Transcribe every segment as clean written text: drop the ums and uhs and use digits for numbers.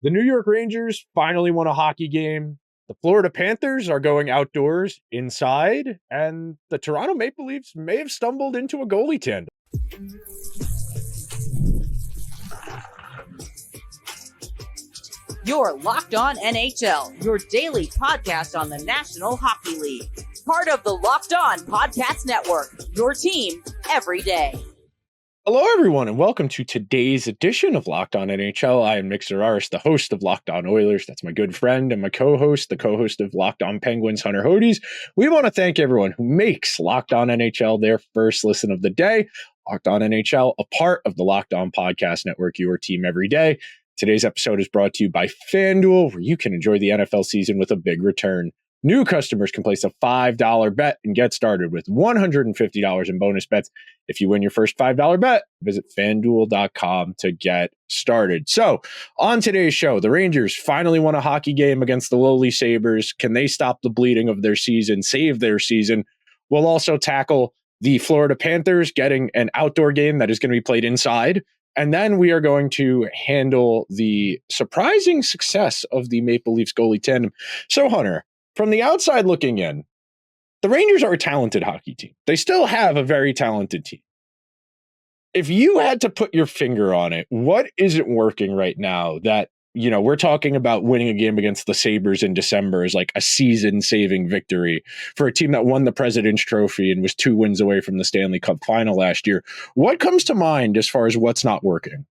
The New York Rangers finally won a hockey game. The Florida Panthers are going outdoors inside, and the Toronto Maple Leafs may have stumbled into a goalie tandem. You're Locked On NHL, your daily podcast on the National Hockey League. Part of the Locked On Podcast Network, your team every day. Hello, everyone, and welcome to today's edition of Locked On NHL. I am Nick Zararis, the host of Locked On Oilers. That's my good friend and my co-host, the co-host of Locked On Penguins, Hunter Hodies. We want to thank everyone who makes Locked On NHL their first listen of the day. Locked On NHL, a part of the Locked On Podcast Network, your team every day. Today's episode is brought to you by FanDuel, where you can enjoy the NFL season with a big return. New customers can place a $5 bet and get started with $150 in bonus bets. If you win your first $5 bet, visit FanDuel.com to get started. So, on today's show, the Rangers finally won a hockey game against the lowly Sabres. Can they stop the bleeding of their season, save their season? We'll also tackle the Florida Panthers getting an outdoor game that is going to be played inside. And then we are going to handle the surprising success of the Maple Leafs goalie tandem. So, Hunter, from the outside looking in, the Rangers are a talented hockey team. They still have a very talented team. If you had to put your finger on it, what isn't working right now that, you know, we're talking about winning a game against the Sabres in December is like a season-saving victory for a team that won the President's Trophy and was 2 wins away from the Stanley Cup final last year. What comes to mind as far as what's not working?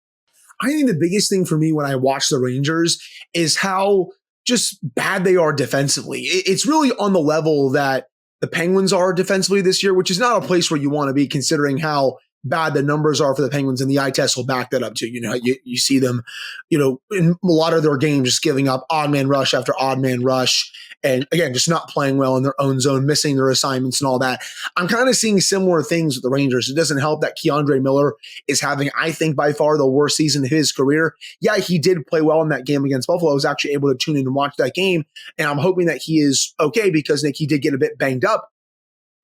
I think the biggest thing for me when I watch the Rangers is how just bad they are defensively. It's really on the level that the Penguins are defensively this year, which is not a place where you want to be considering how bad the numbers are for the Penguins, and the eye test will back that up too. You know, you see them, in a lot of their games just giving up odd man rush after odd man rush. And again, just not playing well in their own zone, missing their assignments and all that. I'm kind of seeing similar things with the Rangers. It doesn't help that Keandre Miller is having, I think, by far the worst season of his career. Yeah, he did play well in that game against Buffalo. I was actually able to tune in and watch that game. And I'm hoping that he is okay because, Nick, he did get a bit banged up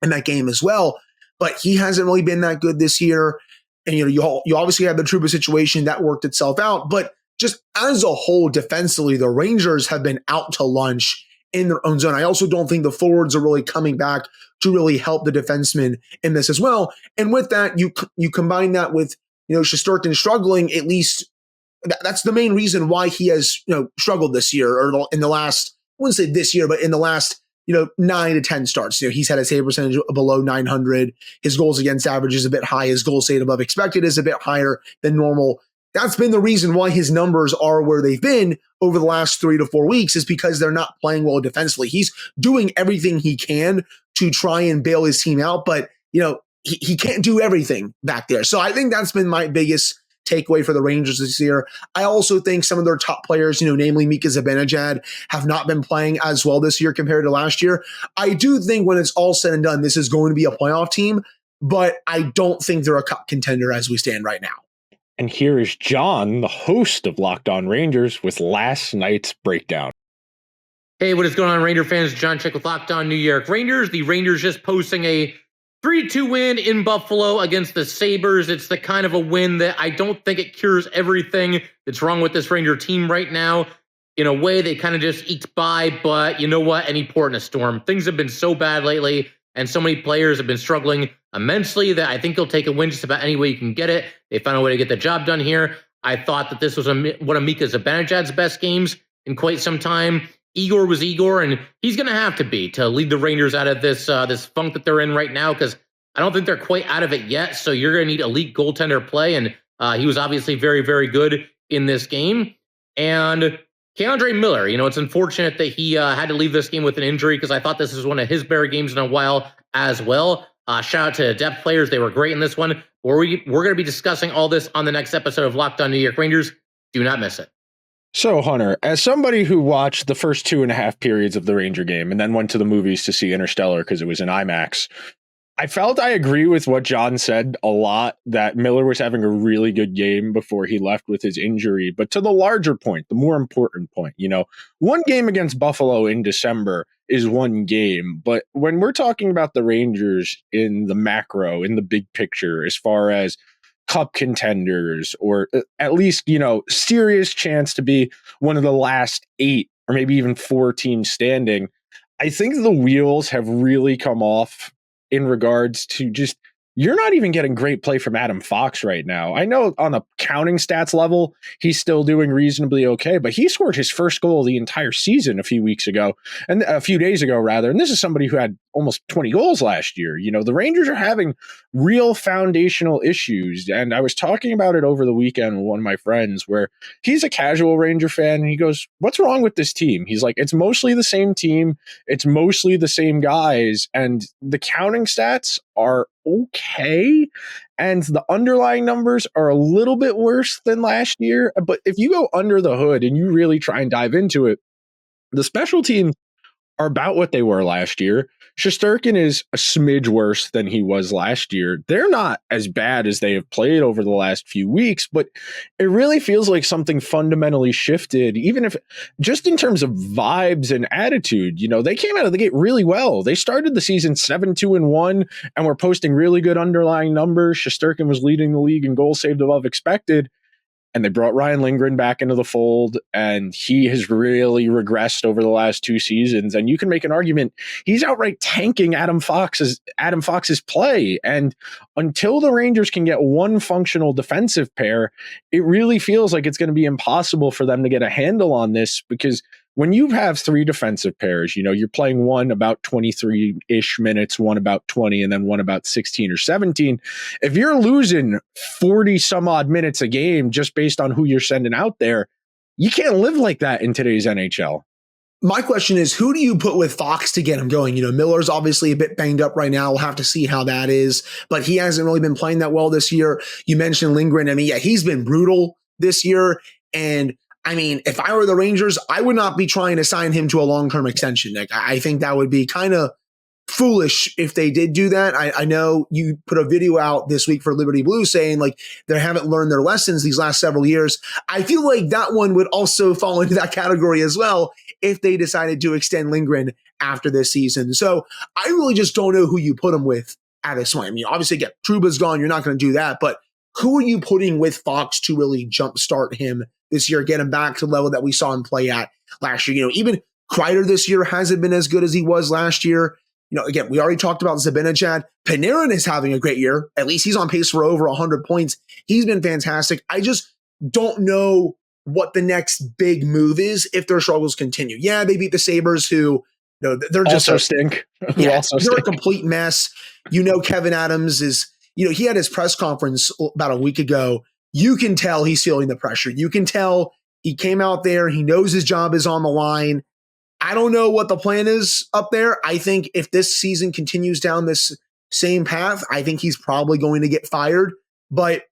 in that game as well. But he hasn't really been that good this year. And, you obviously have the Trouba situation that worked itself out. But just as a whole, defensively, the Rangers have been out to lunch in their own zone. I also don't think the forwards are really coming back to really help the defensemen in this as well. And with that, you combine that with, Shesterkin struggling, at least that's the main reason why he has, struggled this year or in the last, I wouldn't say this year, but in the last 9 to 10 starts. He's had a save percentage below 900. His goals against average is a bit high. His goal saved above expected is a bit higher than normal. That's been the reason why his numbers are where they've been over the last 3 to 4 weeks, is because they're not playing well defensively. He's doing everything he can to try and bail his team out, but he can't do everything back there. So I think that's been my biggest takeaway for the Rangers this year. I also think some of their top players, namely Mika Zibanejad, have not been playing as well this year compared to last year. I do think when it's all said and done, this is going to be a playoff team, but I don't think they're a cup contender as we stand right now. And here is John, the host of Locked On Rangers, with last night's breakdown. Hey, what is going on, Ranger fans? John Chick with Locked On New York Rangers. The Rangers just posting a 3-2 win in Buffalo against the Sabres. It's the kind of a win that I don't think it cures everything that's wrong with this Ranger team right now. In a way, they kind of just eked by, but you know what? Any port in a storm. Things have been so bad lately, and so many players have been struggling immensely that I think you'll take a win just about any way you can get it. They found a way to get the job done here. I thought that this was one of Mika Zibanejad's best games in quite some time. Igor was Igor, and he's going to have to be to lead the Rangers out of this funk that they're in right now, because I don't think they're quite out of it yet. So you're going to need elite goaltender play, and he was obviously very, very good in this game. And Keandre Miller, it's unfortunate that he had to leave this game with an injury, because I thought this was one of his better games in a while as well. Shout out to depth players. They were great in this one. We're going to be discussing all this on the next episode of Locked On New York Rangers. Do not miss it. So, Hunter, as somebody who watched the first 2.5 periods of the Ranger game and then went to the movies to see Interstellar because it was in IMAX, I felt I agree with what John said a lot, that Miller was having a really good game before he left with his injury. But to the larger point, the more important point, one game against Buffalo in December is one game. But when we're talking about the Rangers in the macro, in the big picture, as far as cup contenders, or at least, serious chance to be one of the last 8 or maybe even 4 teams standing, I think the wheels have really come off in regards to just, you're not even getting great play from Adam Fox right now. I know on a counting stats level, he's still doing reasonably okay, but he scored his first goal the entire season a few days ago rather. And this is somebody who had almost 20 goals last year. The Rangers are having real foundational issues. And I was talking about it over the weekend with one of my friends where he's a casual Ranger fan. And he goes, "What's wrong with this team?" He's like, "It's mostly the same team. It's mostly the same guys. And the counting stats are okay. And the underlying numbers are a little bit worse than last year. But if you go under the hood and you really try and dive into it, the special teams are about what they were last year. Shesterkin is a smidge worse than he was last year. They're not as bad as they have played over the last few weeks, but it really feels like something fundamentally shifted, even if just in terms of vibes and attitude. They came out of the gate really well. They started the season 7-2-1 and were posting really good underlying numbers. Shesterkin was leading the league in goals saved above expected. And they brought Ryan Lindgren back into the fold, and he has really regressed over the last 2 seasons. And you can make an argument he's outright tanking Adam Fox's play. And until the Rangers can get one functional defensive pair, it really feels like it's going to be impossible for them to get a handle on this, because when you have 3 defensive pairs, you're playing one about 23-ish minutes, one about 20, and then one about 16 or 17. If you're losing 40 some odd minutes a game just based on who you're sending out there, you can't live like that in today's NHL. My question is, who do you put with Fox to get him going? Miller's obviously a bit banged up right now. We'll have to see how that is, but he hasn't really been playing that well this year. You mentioned Lindgren. He's been brutal this year. And if I were the Rangers, I would not be trying to sign him to a long-term extension. I think that would be kind of foolish if they did do that. I know you put a video out this week for Liberty Blue saying they haven't learned their lessons these last several years. I feel like that one would also fall into that category as well if they decided to extend Lindgren after this season. So I really just don't know who you put him with at this point. Obviously, Trouba's gone. You're not going to do that, but who are you putting with Fox to really jumpstart him this year, get him back to the level that we saw him play at last year? Even Kreider this year hasn't been as good as he was last year. Again, we already talked about Zibanejad. Panarin is having a great year. At least he's on pace for over 100 points. He's been fantastic. I just don't know what the next big move is if their struggles continue. Yeah, they beat the Sabres, who they're just also stink. They're a complete mess. Kevin Adams is, he had his press conference about a week ago. You can tell he's feeling the pressure. You can tell he came out there. He knows his job is on the line. I don't know what the plan is up there. I think if this season continues down this same path, I think he's probably going to get fired. But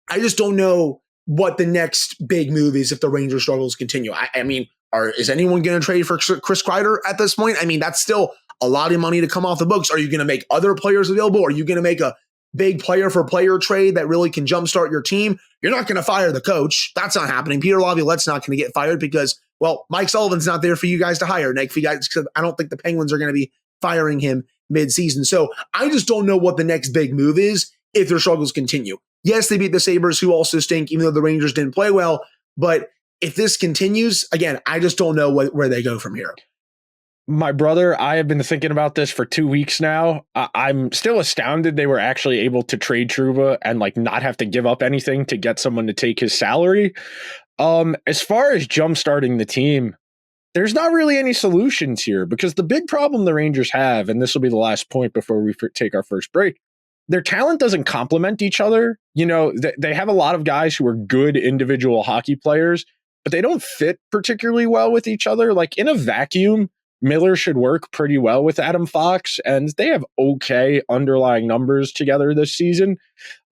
I just don't know what the next big move is if the Rangers struggles continue. Is anyone going to trade for Chris Kreider at this point? That's still a lot of money to come off the books. Are you going to make other players available? Are you going to make a big player for player trade that really can jumpstart your team? You're not going to fire the coach. That's not happening. Peter Laviolette's not going to get fired because, Mike Sullivan's not there for you guys to hire. Nick, I don't think the Penguins are going to be firing him mid-season. So I just don't know what the next big move is if their struggles continue. Yes, they beat the Sabres, who also stink, even though the Rangers didn't play well. But if this continues, again, I just don't know where they go from here. My brother, I have been thinking about this for 2 weeks now. I'm still astounded they were actually able to trade Trouba and not have to give up anything to get someone to take his salary. As far as jumpstarting the team, there's not really any solutions here, because the big problem the Rangers have, and this will be the last point before we take our first break, their talent doesn't complement each other. They have a lot of guys who are good individual hockey players, but they don't fit particularly well with each other. In a vacuum, Miller should work pretty well with Adam Fox, and they have okay underlying numbers together this season,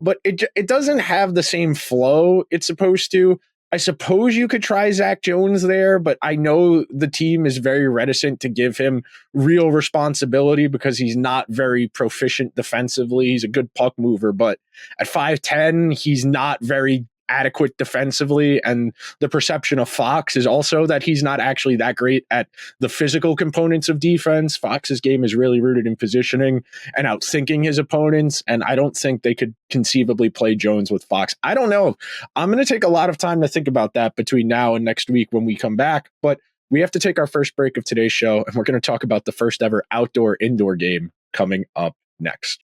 but it doesn't have the same flow it's supposed to. I suppose you could try Zach Jones there, but I know the team is very reticent to give him real responsibility because he's not very proficient defensively. He's a good puck mover, but at 5'10", he's not very adequate defensively, and the perception of Fox is also that he's not actually that great at the physical components of defense. Fox's game is really rooted in positioning and outthinking his opponents, and I don't think they could conceivably play Jones with Fox. I don't know. I'm going to take a lot of time to think about that between now and next week when we come back, but we have to take our first break of today's show, and we're going to talk about the first ever outdoor-indoor game coming up next.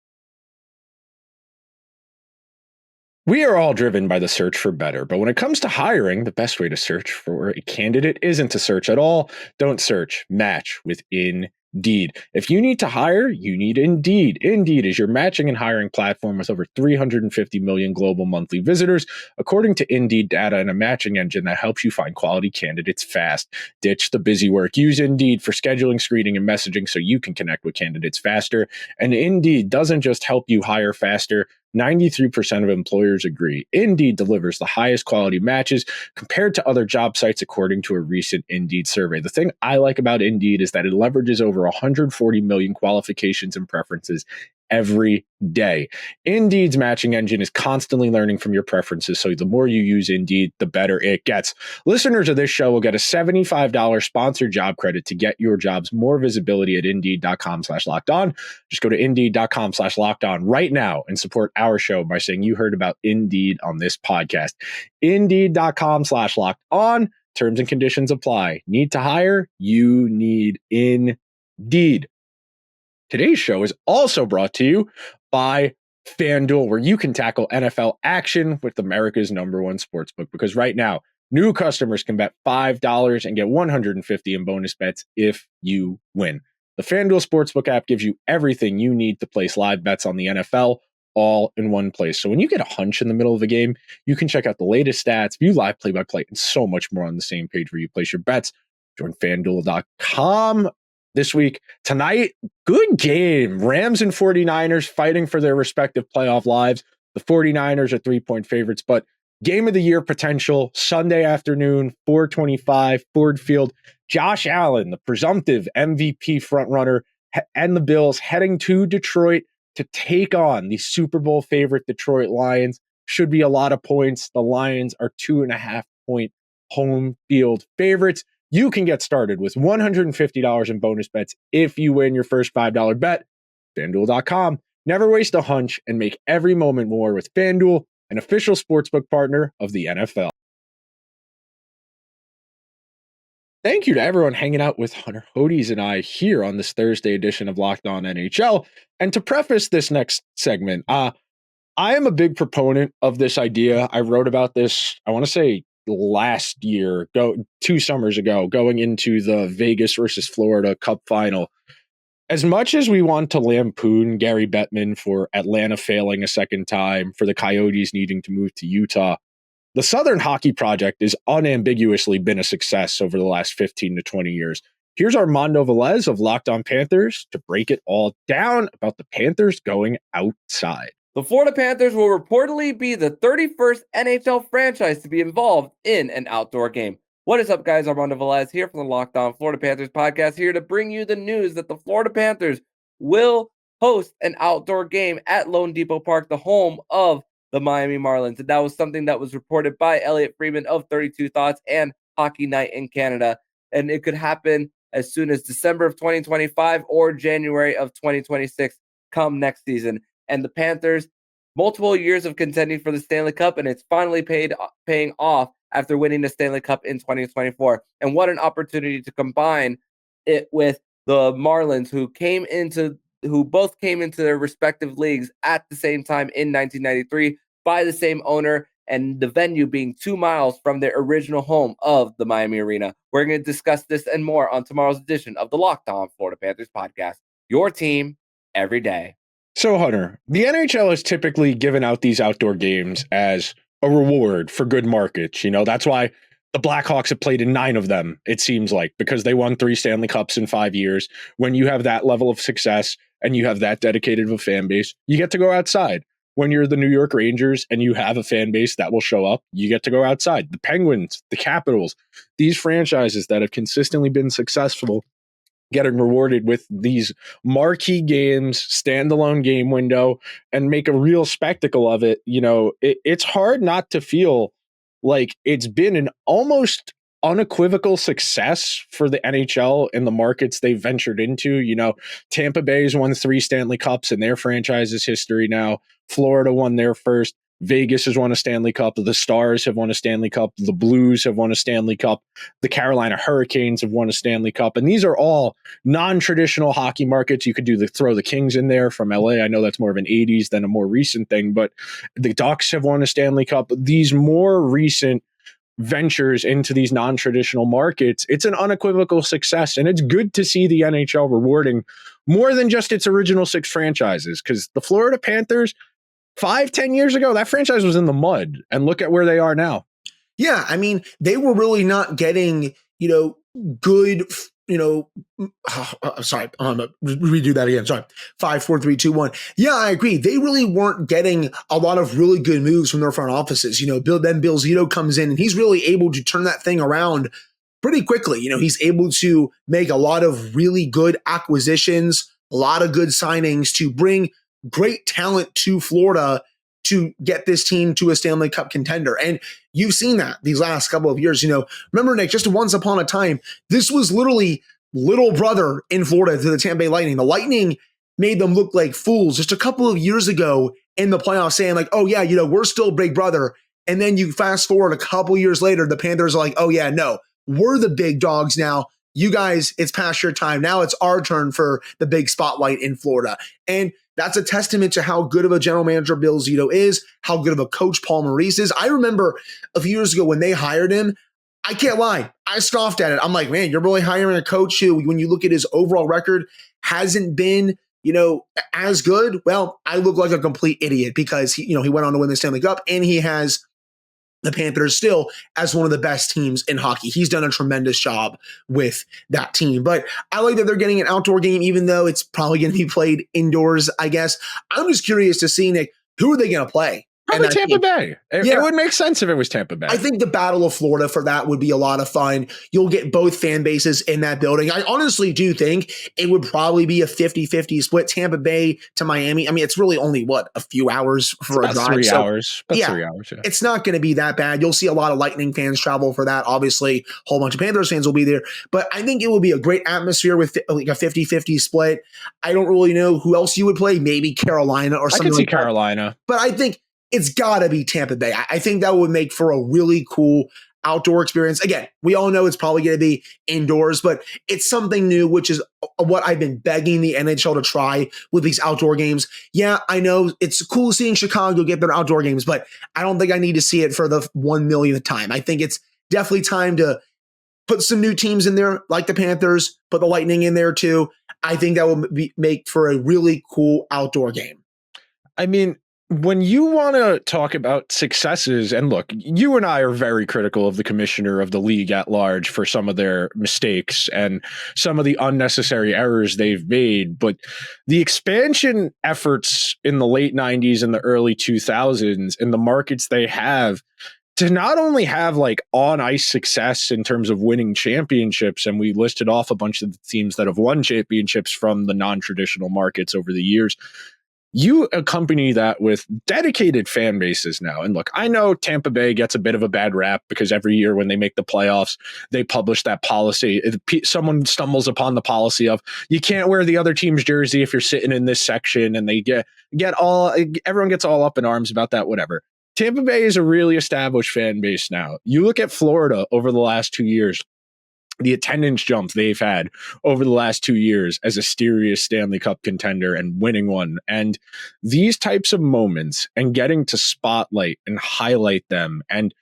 We are all driven by the search for better, but when it comes to hiring, the best way to search for a candidate isn't to search at all. Don't search, match with Indeed. If you need to hire, you need Indeed. Indeed is your matching and hiring platform with over 350 million global monthly visitors, according to Indeed data, and a matching engine that helps you find quality candidates fast. Ditch the busy work. Use Indeed for scheduling, screening, and messaging so you can connect with candidates faster. And Indeed doesn't just help you hire faster. 93% of employers agree. Indeed delivers the highest quality matches compared to other job sites, according to a recent Indeed survey. The thing I like about Indeed is that it leverages over 140 million qualifications and preferences every day. Indeed's matching engine is constantly learning from your preferences, so the more you use Indeed, the better it gets. Listeners of this show will get a $75 sponsored job credit to get your jobs more visibility at Indeed.com/lockedon. Just go to Indeed.com/lockedon right now and support our show by saying you heard about Indeed on this podcast. Indeed.com/lockedon. Terms and conditions apply. Need to hire? You need Indeed. Today's show is also brought to you by FanDuel, where you can tackle NFL action with America's #1 sportsbook. Because right now, new customers can bet $5 and get $150 in bonus bets if you win. The FanDuel Sportsbook app gives you everything you need to place live bets on the NFL all in one place. So when you get a hunch in the middle of a game, you can check out the latest stats, view live play-by-play, and so much more on the same page where you place your bets. Join FanDuel.com. This week, tonight, good game. Rams and 49ers fighting for their respective playoff lives. The 49ers are 3-point favorites, but game of the year potential, Sunday afternoon, 4:25, Ford Field. Josh Allen, the presumptive MVP frontrunner, and the Bills heading to Detroit to take on the Super Bowl favorite Detroit Lions. Should be a lot of points. The Lions are 2.5-point home field favorites. You can get started with $150 in bonus bets if you win your first $5 bet. FanDuel.com. Never waste a hunch and make every moment more with FanDuel, an official sportsbook partner of the NFL. Thank you to everyone hanging out with Hunter Hodies and I here on this Thursday edition of Locked On NHL. And to preface this next segment, I am a big proponent of this idea. I wrote about this, I want to say, last year, 2 summers ago, going into the Vegas versus Florida Cup final. As much as we want to lampoon Gary Bettman for Atlanta failing a second time, for the Coyotes needing to move to Utah, the Southern Hockey Project has unambiguously been a success over the last 15 to 20 years. Here's Armando Velez of Locked On Panthers to break it all down about the Panthers going outside. The Florida Panthers will reportedly be the 31st NHL franchise to be involved in an outdoor game. What is up, guys? Armando Velez here from the Locked On Florida Panthers podcast, here to bring you the news that the Florida Panthers will host an outdoor game at Lone Depot Park, the home of the Miami Marlins. And that was something that was reported by Elliot Freeman of 32 Thoughts and Hockey Night in Canada. And it could happen as soon as December of 2025 or January of 2026 come next season. And the Panthers, multiple years of contending for the Stanley Cup, and it's finally paying off after winning the Stanley Cup in 2024. And what an opportunity to combine it with the Marlins, who both came into their respective leagues at the same time in 1993 by the same owner, and the venue being 2 miles from their original home of the Miami Arena. We're going to discuss this and more on tomorrow's edition of the Locked On Florida Panthers podcast. Your team every day. So, Hunter, the NHL has typically given out these outdoor games as a reward for good markets. You know, that's why the Blackhawks have played in 9 of them, it seems like, because they won 3 Stanley Cups in 5 years. When you have that level of success and you have that dedicated of a fan base, you get to go outside. When you're the New York Rangers and you have a fan base that will show up, you get to go outside. The Penguins, the Capitals, these franchises that have consistently been successful, getting rewarded with these marquee games, standalone game window, and make a real spectacle of it. You know, it's hard not to feel like it's been an almost unequivocal success for the NHL in the markets they've ventured into. Tampa Bay's won 3 Stanley Cups in their franchise's history now. Florida won their first. Vegas has won a Stanley Cup. The Stars have won a Stanley Cup. The Blues have won a Stanley Cup. The Carolina Hurricanes have won a Stanley Cup. And these are all non-traditional hockey markets. You could throw the Kings in there from LA. I know that's more of an 80s than a more recent thing, but the Ducks have won a Stanley Cup. These more recent ventures into these non-traditional markets, it's an unequivocal success. And it's good to see the NHL rewarding more than just its original 6 franchises, because the Florida Panthers, 5-10 years ago, that franchise was in the mud, and look at where they are now. Yeah, I mean, they were really not getting, good, sorry, I'm going to redo that again. Sorry. 5, 4, 3, 2, 1. Yeah, I agree. They really weren't getting a lot of really good moves from their front offices. Bill Zito comes in and he's really able to turn that thing around pretty quickly. He's able to make a lot of really good acquisitions, a lot of good signings to bring great talent to Florida to get this team to a Stanley Cup contender. And you've seen that these last couple of years. Remember, Nick, just once upon a time, this was literally little brother in Florida to the Tampa Bay Lightning. The Lightning made them look like fools just a couple of years ago in the playoffs, saying like, oh yeah, we're still big brother. And then you fast forward a couple years later, the Panthers are like, oh yeah, no, we're the big dogs now. You guys, it's past your time. Now it's our turn for the big spotlight in Florida. And that's a testament to how good of a general manager Bill Zito is, how good of a coach Paul Maurice is. I remember a few years ago when they hired him, I can't lie, I scoffed at it. I'm like, man, you're really hiring a coach who, when you look at his overall record, hasn't been, as good. Well, I look like a complete idiot because he went on to win the Stanley Cup, and he has the Panthers still as one of the best teams in hockey. He's done a tremendous job with that team. But I like that they're getting an outdoor game, even though it's probably going to be played indoors, I guess. I'm just curious to see, Nick, who are they going to play? Probably Tampa Bay. It would make sense if it was Tampa Bay. I think the Battle of Florida for that would be a lot of fun. You'll get both fan bases in that building. I honestly do think it would probably be a 50-50 split, Tampa Bay to Miami. I mean, it's really only, a few hours for a drive. 3 hours. About 3 hours, yeah. It's not going to be that bad. You'll see a lot of Lightning fans travel for that. Obviously, a whole bunch of Panthers fans will be there. But I think it will be a great atmosphere with like a 50-50 split. I don't really know who else you would play. Maybe Carolina or something like that. I could see Carolina. But I think it's got to be Tampa Bay. I think that would make for a really cool outdoor experience. Again, we all know it's probably going to be indoors, but it's something new, which is what I've been begging the NHL to try with these outdoor games. Yeah, I know it's cool seeing Chicago get their outdoor games, but I don't think I need to see it for the 1 millionth time. I think it's definitely time to put some new teams in there, like the Panthers, put the Lightning in there too. I think that will make for a really cool outdoor game. I mean, when you want to talk about successes, and look, you and I are very critical of the commissioner of the league at large for some of their mistakes and some of the unnecessary errors they've made, but the expansion efforts in the late 90s and the early 2000s in the markets they have to not only have like on ice success in terms of winning championships, and we listed off a bunch of the teams that have won championships from the non-traditional markets over the years, you accompany that with dedicated fan bases now. And look, I know Tampa Bay gets a bit of a bad rap because every year when they make the playoffs, they publish that policy. Someone stumbles upon the policy of you can't wear the other team's jersey if you're sitting in this section, and they everyone gets all up in arms about that, whatever. Tampa Bay is a really established fan base now. You look at Florida over the last 2 years, the attendance jump they've had over the last 2 years as a serious Stanley Cup contender and winning one. And these types of moments and getting to spotlight and highlight them and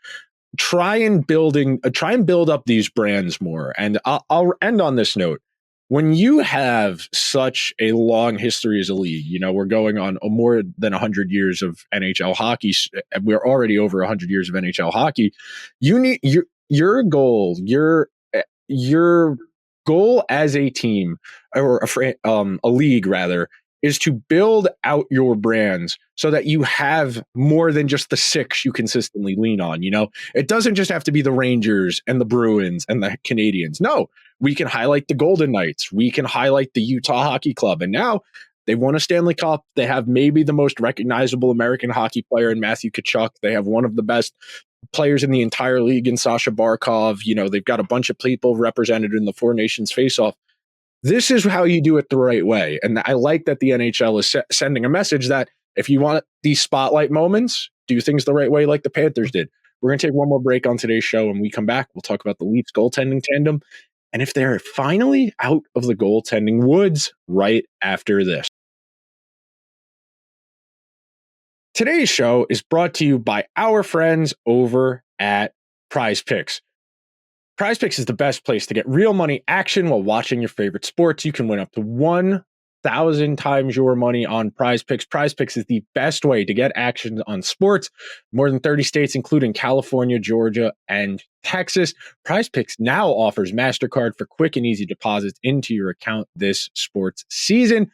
try and build up these brands more. And I'll end on this note. When you have such a long history as a league, we're going on more than 100 years of NHL hockey. We're already over 100 years of NHL hockey. You need your goal, your goal as a team or a league rather is to build out your brands so that you have more than just the 6 you consistently lean on. It doesn't just have to be the Rangers and the Bruins and the Canadians. No, we can highlight the Golden Knights. We can highlight the Utah Hockey Club. And now They've won a Stanley Cup. They have maybe the most recognizable American hockey player in Matthew Tkachuk. They have one of the best players in the entire league in Sasha Barkov. They've got a bunch of people represented in the Four Nations face-off. This is how you do it the right way. And I like that the NHL is sending a message that if you want these spotlight moments, do things the right way like the Panthers did. We're going to take one more break on today's show. When we come back, we'll talk about the Leafs goaltending tandem and if they're finally out of the goaltending woods right after this. Today's show is brought to you by our friends over at Prize Picks. Prize Picks is the best place to get real money action while watching your favorite sports. You can win up to 1,000 times your money on Prize Picks. Prize Picks is the best way to get action on sports. More than 30 states, including California, Georgia, and Texas. Prize Picks now offers MasterCard for quick and easy deposits into your account this sports season.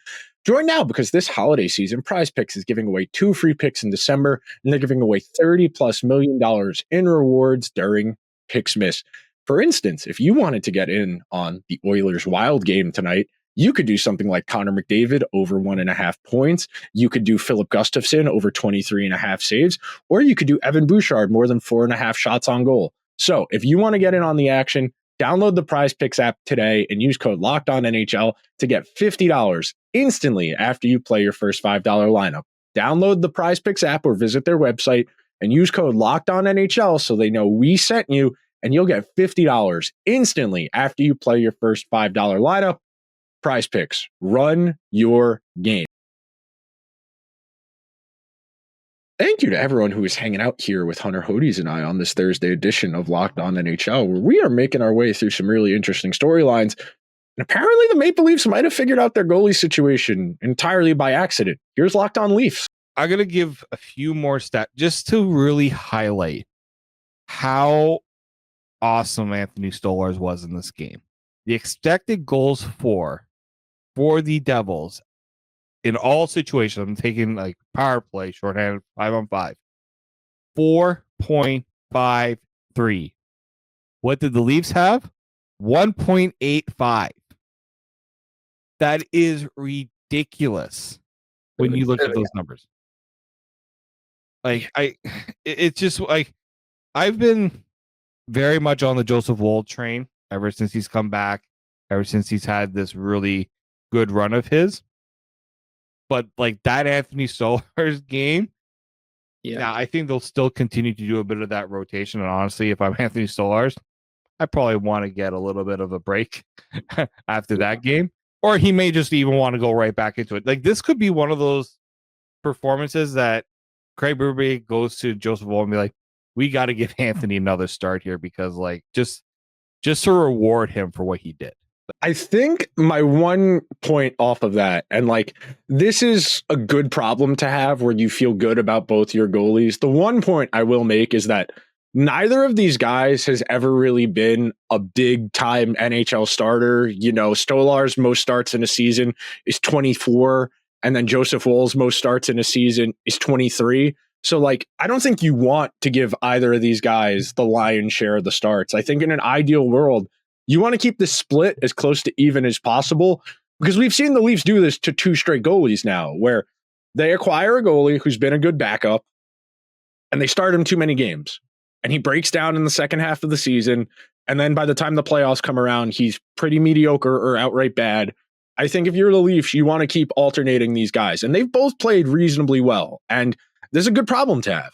Join now because this holiday season, Prize Picks is giving away 2 free picks in December, and they're giving away $30+ million in rewards during Picksmas. For instance, if you wanted to get in on the Oilers Wild game tonight, you could do something like Connor McDavid over 1.5 points. You could do Philip Gustafsson over 23.5 saves, or you could do Evan Bouchard more than 4.5 shots on goal. So if you want to get in on the action, download the Prize Picks app today and use code LOCKEDONNHL to get $50 instantly after you play your first $5 lineup. Download the Prize Picks app or visit their website and use code LOCKEDONNHL so they know we sent you, and you'll get $50 instantly after you play your first $5 lineup. Prize Picks, run your game. Thank you to everyone who is hanging out here with Hunter Hodies and I on this Thursday edition of Locked On NHL, where we are making our way through some really interesting storylines. And apparently the Maple Leafs might have figured out their goalie situation entirely by accident. Here's Locked On Leafs. I'm going to give a few more stats just to really highlight how awesome Anthony Stolarz was in this game. The expected goals for the Devils in all situations, I'm taking like power play, shorthanded, 5-on-5, 4.53. What did the Leafs have? 1.85. That is ridiculous when you look at those numbers. It's just like, I've been very much on the Joseph Woll train ever since he's come back, ever since he's had this really good run of his. But like that Anthony Stolarz game, yeah, I think they'll still continue to do a bit of that rotation. And honestly, if I'm Anthony Stolarz, I probably want to get a little bit of a break after that game. Or he may just even want to go right back into it. Like this could be one of those performances that Craig Berube goes to Joseph Woll and be like, we got to give Anthony another start here because like just to reward him for what he did. I think my one point off of that, and like this is a good problem to have where you feel good about both your goalies. The one point I will make is that neither of these guys has ever really been a big time NHL starter. Stolar's most starts in a season is 24, and then Joseph Woll's most starts in a season is 23. So like, I don't think you want to give either of these guys the lion's share of the starts. I think in an ideal world, you want to keep the split as close to even as possible, because we've seen the Leafs do this to 2 straight goalies now, where they acquire a goalie who's been a good backup and they start him too many games and he breaks down in the second half of the season. And then by the time the playoffs come around, he's pretty mediocre or outright bad. I think if you're the Leafs, you want to keep alternating these guys, and they've both played reasonably well. And this is a good problem to have.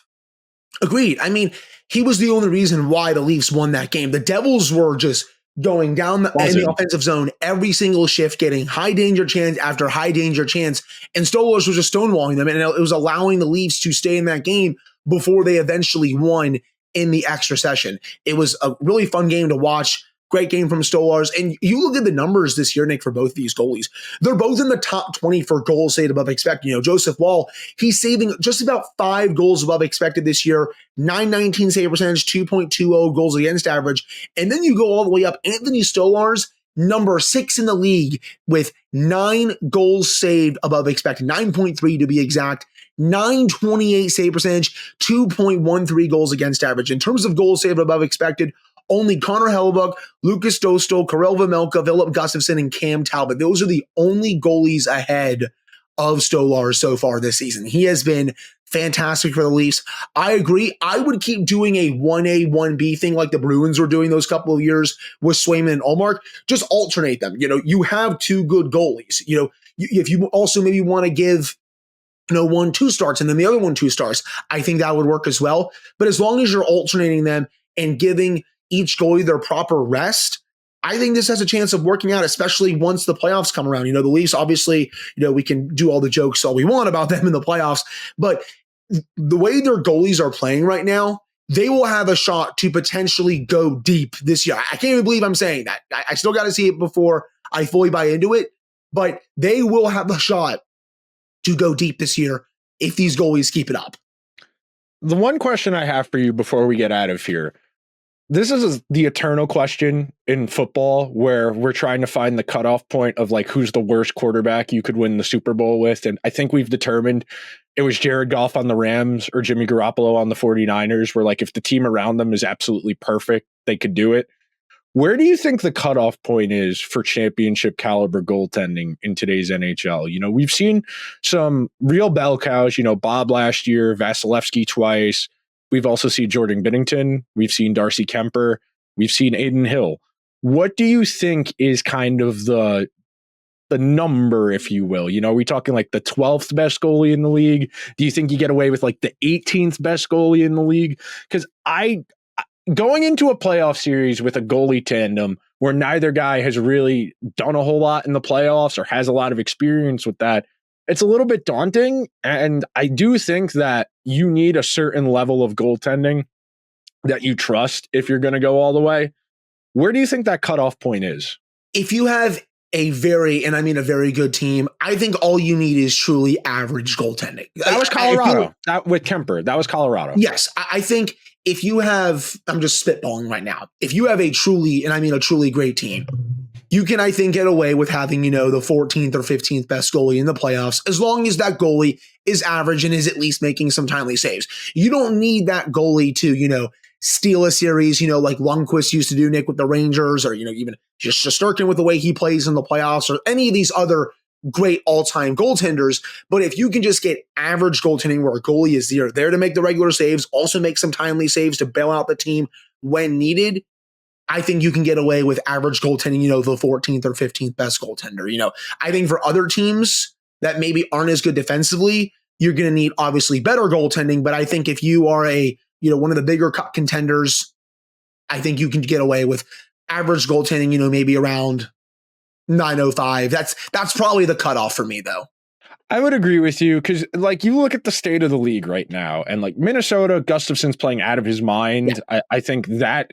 Agreed. I mean, he was the only reason why the Leafs won that game. The Devils were just going down in the offensive zone every single shift, getting high danger chance after high danger chance. And Stolarz was just stonewalling them. And it was allowing the Leafs to stay in that game before they eventually won in the extra session. It was a really fun game to watch. Great game from Stolarz. And you look at the numbers this year, Nick, for both of these goalies. They're both in the top 20 for goals saved above expected. Joseph Woll, he's saving just about 5 goals above expected this year, 919 save percentage, 2.20 goals against average. And then you go all the way up. Anthony Stolarz, number 6 in the league with 9 goals saved above expected, 9.3 to be exact. 928 save percentage, 2.13 goals against average. In terms of goals saved above expected, only Connor Hellebuyck, Lucas Dostal, Karel Vejmelka, Philip Gustafsson, and Cam Talbot. Those are the only goalies ahead of Stolar so far this season. He has been fantastic for the Leafs. I agree. I would keep doing a 1A, 1B thing like the Bruins were doing those couple of years with Swayman and Ullmark. Just alternate them. You have two good goalies. If you also maybe want to give one 2 starts and then the other one 2 stars, I think that would work as well. But as long as you're alternating them and giving each goalie their proper rest, I think this has a chance of working out, especially once the playoffs come around. The Leafs, obviously, we can do all the jokes all we want about them in the playoffs, but the way their goalies are playing right now, they will have a shot to potentially go deep this year. I can't even believe I'm saying that. I still got to see it before I fully buy into it, but they will have a shot to go deep this year if these goalies keep it up. The one question I have for you before we get out of here, this is the eternal question in football where we're trying to find the cutoff point of like who's the worst quarterback you could win the Super Bowl with. And I think we've determined it was Jared Goff on the Rams or Jimmy Garoppolo on the 49ers, where like if the team around them is absolutely perfect, they could do it. Where do you think the cutoff point is for championship caliber goaltending in today's NHL? We've seen some real bell cows, Bob last year, Vasilevsky twice. We've also seen Jordan Binnington. We've seen Darcy Kemper. We've seen Aiden Hill. What do you think is kind of the number, if you will? Are we talking like the 12th best goalie in the league? Do you think you get away with like the 18th best goalie in the league? Because going into a playoff series with a goalie tandem where neither guy has really done a whole lot in the playoffs or has a lot of experience with that, it's a little bit daunting. And I do think that you need a certain level of goaltending that you trust if you're going to go all the way. Where do you think that cutoff point is? If you have a very good team, I think all you need is truly average goaltending. That was Colorado. With Kemper, that was Colorado. Yes. I think if you have, I'm just spitballing right now, if you have a truly great team, you can, I think, get away with having, the 14th or 15th best goalie in the playoffs, as long as that goalie is average and is at least making some timely saves. You don't need that goalie to, steal a series, like Lundqvist used to do, Nick, with the Rangers, or, even just Shesterkin with the way he plays in the playoffs, or any of these other great all-time goaltenders. But if you can just get average goaltending where a goalie is there to make the regular saves, also make some timely saves to bail out the team when needed, I think you can get away with average goaltending, the 14th or 15th best goaltender. I think for other teams that maybe aren't as good defensively, you're going to need obviously better goaltending. But I think if you are one of the bigger cup contenders, I think you can get away with average goaltending, maybe around 905. That's probably the cutoff for me, though. I would agree with you because, like, you look at the state of the league right now, and like Minnesota, Gustafson's playing out of his mind. Yeah. I think that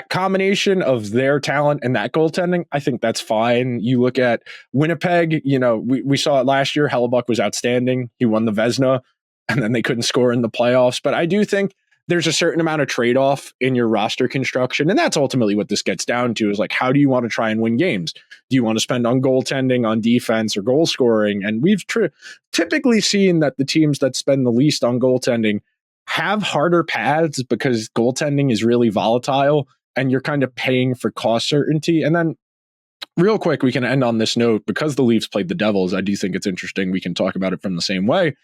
combination of their talent and that goaltending, I think that's fine. You look at Winnipeg, we saw it last year. Hellebuck was outstanding. He won the Vezina, and then they couldn't score in the playoffs. But I do think there's a certain amount of trade-off in your roster construction. And that's ultimately what this gets down to, is like, how do you want to try and win games? Do you want to spend on goaltending, on defense, or goal scoring? And we've typically seen that the teams that spend the least on goaltending have harder paths because goaltending is really volatile and you're kind of paying for cost certainty. And then real quick, we can end on this note. Because the Leafs played the Devils, I do think it's interesting. We can talk about it from the same way.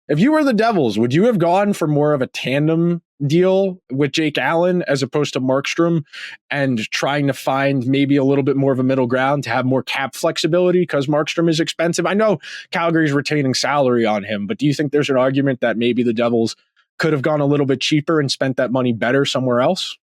If you were the Devils, would you have gone for more of a tandem deal with Jake Allen as opposed to Markstrom and trying to find maybe a little bit more of a middle ground to have more cap flexibility because Markstrom is expensive? I know Calgary's retaining salary on him, but do you think there's an argument that maybe the Devils could have gone a little bit cheaper and spent that money better somewhere else?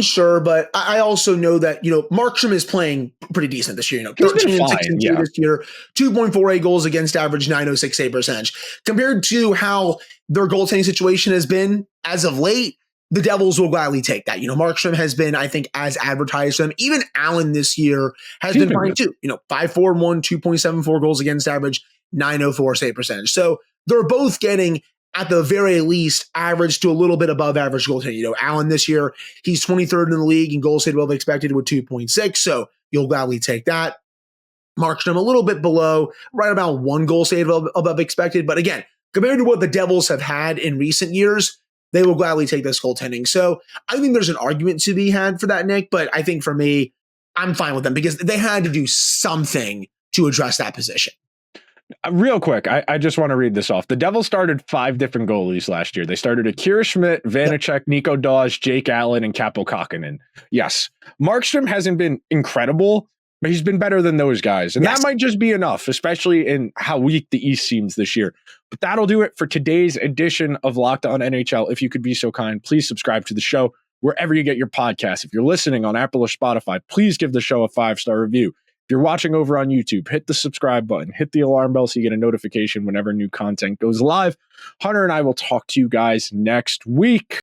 Sure, but I also know that, Markstrom is playing pretty decent this year. 13-6-2 this year, 2.48 goals against average, .906 save percentage. Compared to how their goaltending situation has been as of late, the Devils will gladly take that. Markstrom has been, I think, as advertised to them. Even Allen this year has been fine too. 5.41, 2.74 goals against average, .904 save percentage. So they're both getting, at the very least, average to a little bit above average goaltending. Allen this year, he's 23rd in the league in goals saved above expected with 2.6, so you'll gladly take that. Markstrom a little bit below, right about 1 goal saved above expected. But again, compared to what the Devils have had in recent years, they will gladly take this goaltending. So I think there's an argument to be had for that, Nick, but I think for me, I'm fine with them because they had to do something to address that position. Real quick, I just want to read this off. The Devils started 5 different goalies last year. They started Akira Schmidt, Vanacek, Nico Dawes, Jake Allen, and Capo Kakkonen. Yes, Markstrom hasn't been incredible, but he's been better than those guys. And that might just be enough, especially in how weak the East seems this year. But that'll do it for today's edition of Locked On NHL. If you could be so kind, please subscribe to the show wherever you get your podcasts. If you're listening on Apple or Spotify, please give the show a 5-star review. If you're watching over on YouTube, hit the subscribe button, hit the alarm bell so you get a notification whenever new content goes live. Hunter and I will talk to you guys next week.